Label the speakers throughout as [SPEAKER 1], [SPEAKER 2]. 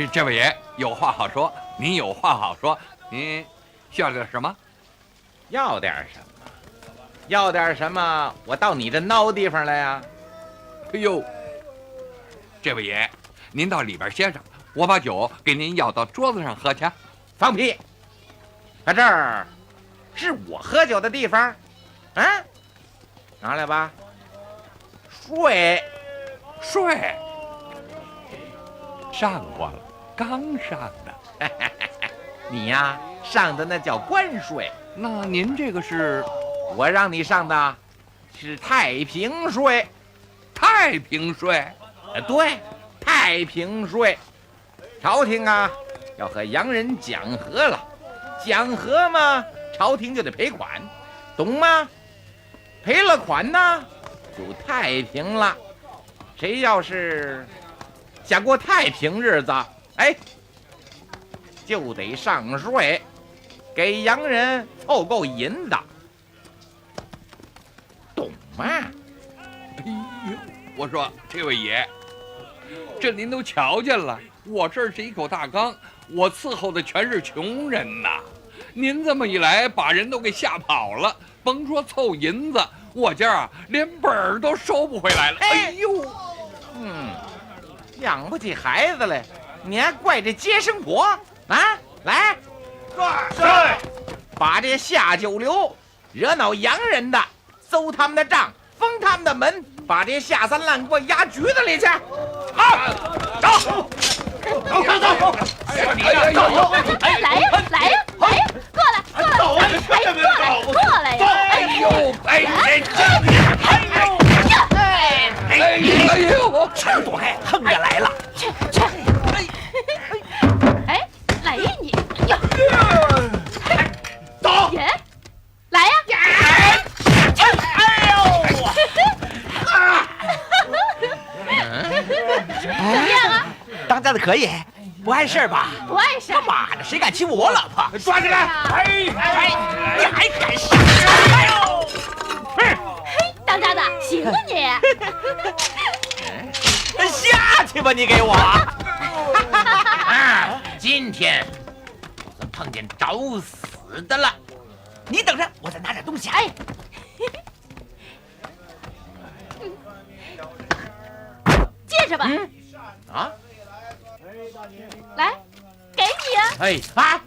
[SPEAKER 1] 这位爷有话好说，您有话好说，您需要点什么？
[SPEAKER 2] 要点什么？要点什么？我到你这孬地方来呀！
[SPEAKER 1] 哎呦，这位爷，您到里边歇着，我把酒给您舀到桌子上喝去。
[SPEAKER 2] 放屁！在这儿是我喝酒的地方，啊？拿来吧。睡，
[SPEAKER 1] 上过了，刚上的。
[SPEAKER 2] 你呀，上的那叫官税。
[SPEAKER 1] 那您这个是？
[SPEAKER 2] 我让你上的是太平税。
[SPEAKER 1] 太平税？
[SPEAKER 2] 对，太平税。朝廷啊，要和洋人讲和了，讲和嘛，朝廷就得赔款，懂吗？赔了款呢，就太平了。谁要是想过太平日子，哎，就得上税，给洋人凑够银子，懂吗？
[SPEAKER 1] 哎呦，我说这位爷，这您都瞧见了，我这是一口大缸，我伺候的全是穷人呐。您这么一来，把人都给吓跑了，甭说凑银子，我家啊连本儿都收不回来了。哎呦，
[SPEAKER 2] 养不起孩子来，你还怪这接生婆啊？来，
[SPEAKER 3] 是，
[SPEAKER 2] 把这下九流惹恼洋人的，搜他们的账，封他们的门，把这下三滥给我押局子里去。
[SPEAKER 3] 好，走，走，
[SPEAKER 1] 你呀，
[SPEAKER 4] 来呀，来呀，来呀，过来，
[SPEAKER 3] 走啊，
[SPEAKER 4] 过来呀！
[SPEAKER 1] 哎呦，哎呦，
[SPEAKER 3] 这多还横着来了，
[SPEAKER 4] 去，哎，来呀你，呀，
[SPEAKER 3] 走，
[SPEAKER 4] 爷，来呀！怎么样啊？
[SPEAKER 3] 当家的可以，不碍事吧？
[SPEAKER 4] 不碍事。
[SPEAKER 3] 他妈的，谁敢欺负我老婆？
[SPEAKER 2] 抓起来！
[SPEAKER 3] 你还敢杀？哎呦！
[SPEAKER 4] 嘿，当家的，行啊你！
[SPEAKER 3] 下去吧，你给我！
[SPEAKER 2] 今天我算碰见找死的了。
[SPEAKER 3] 你等着，我再拿点东西。
[SPEAKER 4] 哎，接着吧。
[SPEAKER 2] 啊！
[SPEAKER 4] 来，给你啊！
[SPEAKER 2] 哎呀！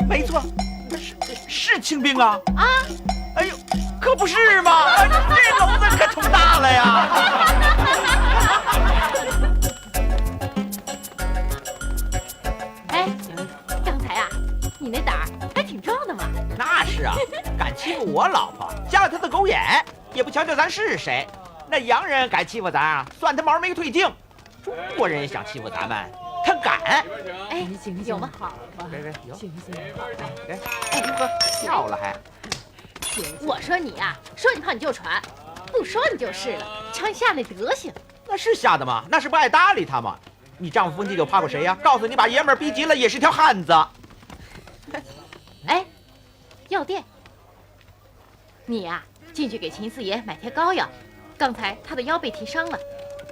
[SPEAKER 3] 没错，是清兵啊！
[SPEAKER 4] 啊！
[SPEAKER 3] 哎呦，可不是嘛！这篓子可冲大了呀！
[SPEAKER 4] 哎，刚才啊，你那胆儿还挺壮的嘛！
[SPEAKER 3] 那是啊，敢欺负我老婆，瞎了他的狗眼，也不瞧瞧咱是谁。那洋人敢欺负咱啊，算他毛没退境。中国人也想欺负咱们，他敢！
[SPEAKER 4] 哎，有吗？好吧，
[SPEAKER 3] 有，
[SPEAKER 4] 行，
[SPEAKER 3] 哎，笑了还。
[SPEAKER 4] 我说你啊，说你胖你就喘，不说你就是了，瞧你下那德行。
[SPEAKER 3] 那是吓的吗？那是不爱搭理他吗？你丈夫封建就怕过谁呀？告诉你，把爷们儿逼急了也是条汉子。
[SPEAKER 4] 哎，药店，你呀，进去给秦四爷买贴膏药，刚才他的腰被踢伤了，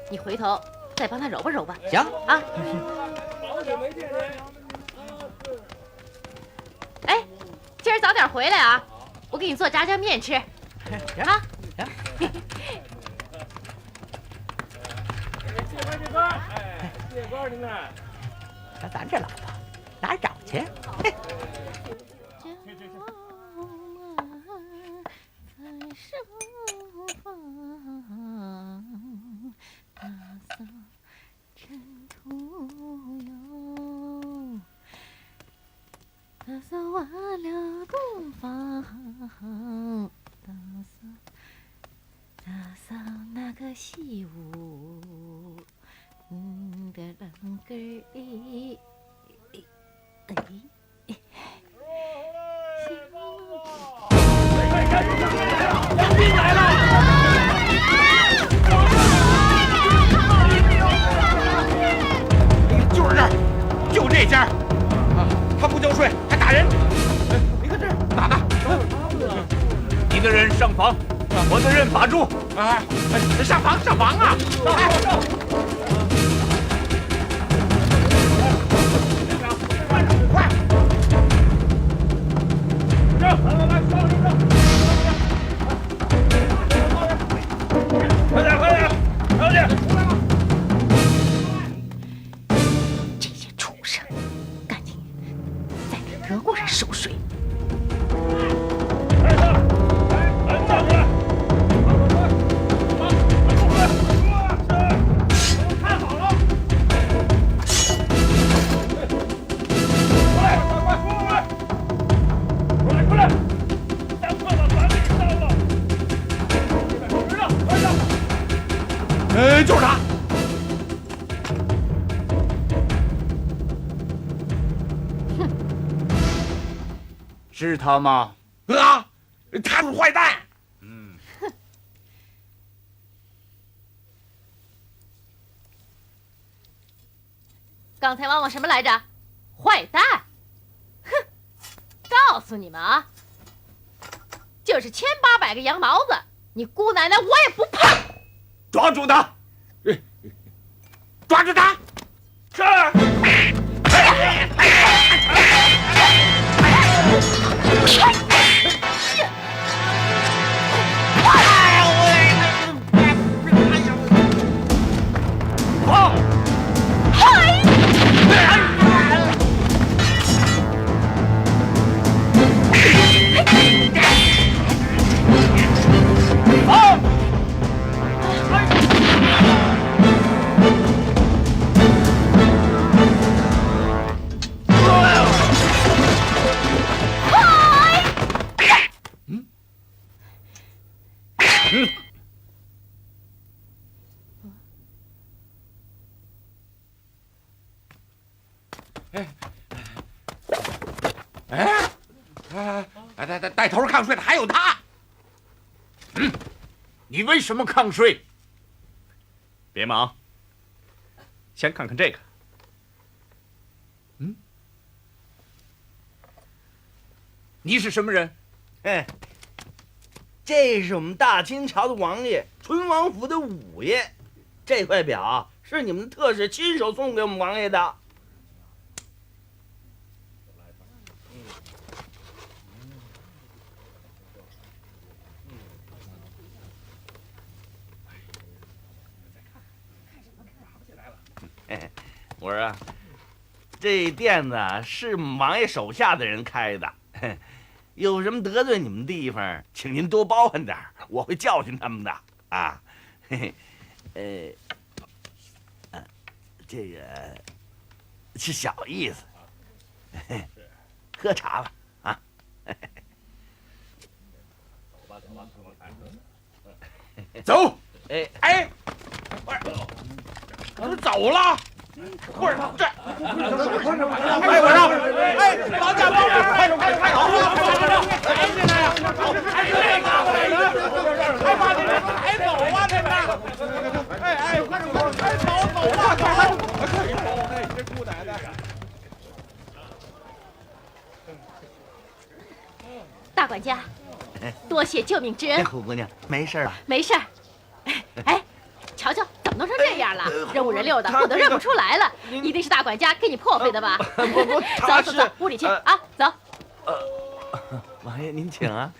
[SPEAKER 4] 你回头再帮他揉吧揉吧。
[SPEAKER 3] 行
[SPEAKER 4] 啊。哎，今儿早点回来啊，我给你做炸酱面吃。啊。
[SPEAKER 3] 行。
[SPEAKER 5] 谢官您呢？
[SPEAKER 3] 瞧咱这老婆哪儿找去？
[SPEAKER 4] 西屋，的啷个儿
[SPEAKER 2] 就是这儿，就这家。啊，他不交税还打人。你看这儿打的。
[SPEAKER 6] 你的人上房，我的人把住。
[SPEAKER 2] 啊，上房啊！快！
[SPEAKER 4] 这些畜生，赶紧再给俄国人收税！
[SPEAKER 2] 就是他。
[SPEAKER 6] 是他吗？
[SPEAKER 2] 啊，他是坏蛋。
[SPEAKER 4] 刚才汪汪什么来着？坏蛋！哼！告诉你们啊，就是1800个羊毛子，你姑奶奶我也不怕！
[SPEAKER 6] 抓住他！
[SPEAKER 2] 抓住他！是。带头抗税的还有他。
[SPEAKER 6] 你为什么抗税？别忙，先看看这个。你是什么人？
[SPEAKER 7] 这是我们大清朝的王爷，淳王府的五爷。这块表是你们的特使亲手送给我们王爷的。我说啊，这店子是王爷手下的人开的，有什么得罪你们地方，请您多包涵点，我会教训他们的啊。这个是小意思，喝茶吧啊。
[SPEAKER 6] 走。
[SPEAKER 2] 哎，不是走了。不是这，哎，我让，哎，劳驾帮忙，快走，快走，还是那样，还是那个，还把你们抬走啊，这边，哎，快走，快走啊，快走，这姑奶奶。
[SPEAKER 4] 大管家，多谢救命之恩。
[SPEAKER 7] 虎姑娘，没事吧？
[SPEAKER 4] 没事儿。哎，瞧瞧，怎么弄成这样了？人五人六的，我都认不出来了。一定是大管家给你破费的吧？走，走，屋里去啊，走。
[SPEAKER 7] 王爷您请啊。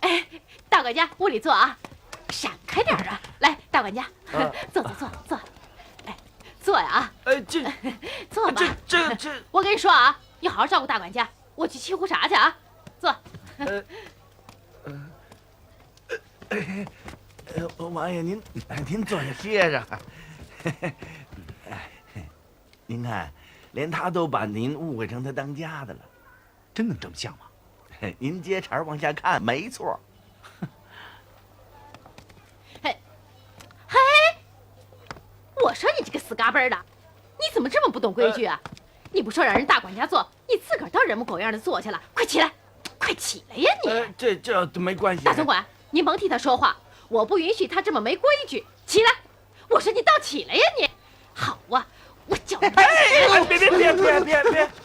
[SPEAKER 4] 哎，大管家，屋里坐啊，闪开点啊！来，大管家，坐。哎，坐呀啊！坐吧。
[SPEAKER 7] 这，
[SPEAKER 4] 我跟你说啊，你好好照顾大管家，我去沏壶茶去啊。坐。
[SPEAKER 7] 王爷您坐下歇着。您看，连他都把您误会成他当家的了，
[SPEAKER 6] 真能这么想吗？
[SPEAKER 7] 您接茬往下看，没错。
[SPEAKER 4] 嘿，我说你这个死嘎嘣的，你怎么这么不懂规矩啊？你不说让人大管家坐，你自个儿倒人模狗样的坐下了，快起来，快起来呀你！
[SPEAKER 7] 这没关系。
[SPEAKER 4] 大总管，您甭替他说话，我不允许他这么没规矩。起来，我说你倒起来呀你！好啊，我叫你！
[SPEAKER 7] 别！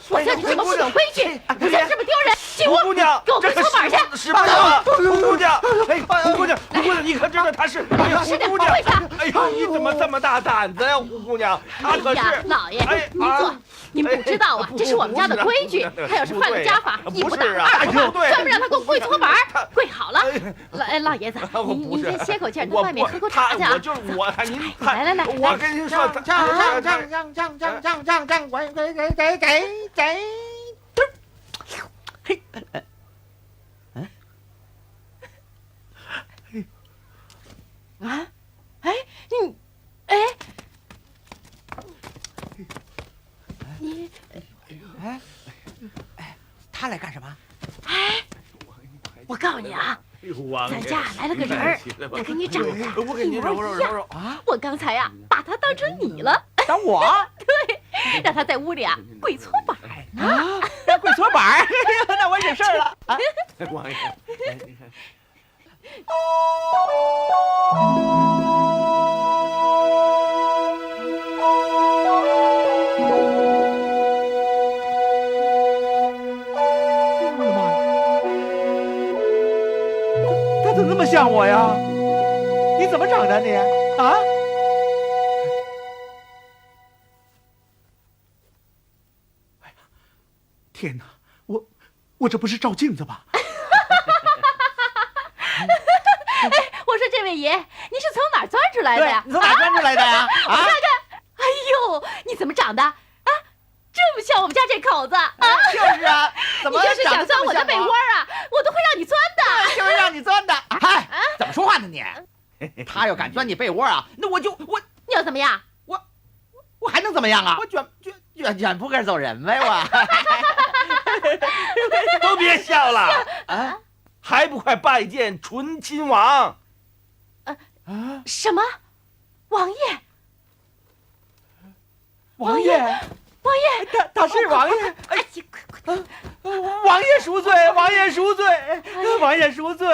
[SPEAKER 4] 我叫你什么不懂规矩？我叫你这么丢人！进屋，
[SPEAKER 7] 胡姑娘，
[SPEAKER 4] 给我跪搓板去！
[SPEAKER 7] 是不是？胡姑娘，胡姑娘，你可知道他是？哎呀，胡姑娘，哎呀，你怎么这么大胆子呀，胡姑娘？
[SPEAKER 4] 哎呀，老爷，您坐。您不知道啊，这是我们家的规矩。他要是犯了家法，一不打二不骂，专门让他给我跪搓板。跪好了，老爷子，您先歇口气，到外面喝口茶去啊。
[SPEAKER 7] 您
[SPEAKER 4] 来，
[SPEAKER 7] 我跟您说，
[SPEAKER 4] 啊，哎，你，哎。
[SPEAKER 3] 他来干什么？
[SPEAKER 4] 哎，我告诉你啊，咱家来了个人儿，他跟你长得一模一样啊！我刚才呀，把他当成你了，
[SPEAKER 3] 当我？
[SPEAKER 4] 对，让他在屋里啊跪搓板呢。
[SPEAKER 3] 让跪搓板？那我惹事儿了啊！
[SPEAKER 7] 王爷，
[SPEAKER 3] 他怎么那么像我呀？你怎么长的你？啊？哎呀，天哪！我这不是照镜子吧？
[SPEAKER 4] 哎，我说这位爷，你是从哪儿钻出来的呀？
[SPEAKER 3] 你从哪儿钻出来的呀？
[SPEAKER 4] 我看看，哎呦，你怎么长的啊？这么像我们家这口子啊？
[SPEAKER 3] 就是啊，怎么
[SPEAKER 4] 你就是想钻我的被窝啊，我都会让你钻的。
[SPEAKER 3] 就是让你钻的。嗨，怎么说话呢你？他要敢钻你被窝啊，那我
[SPEAKER 4] 你要怎么样？
[SPEAKER 3] 我还能怎么样啊？我卷铺盖走人呗我。
[SPEAKER 7] 都别笑了啊！还不快拜见醇亲王！
[SPEAKER 4] 什么？王爷？
[SPEAKER 3] 王爷？他是王爷？
[SPEAKER 4] 哎呀，快！
[SPEAKER 3] 王爷赎罪！王爷赎罪！王爷赎罪！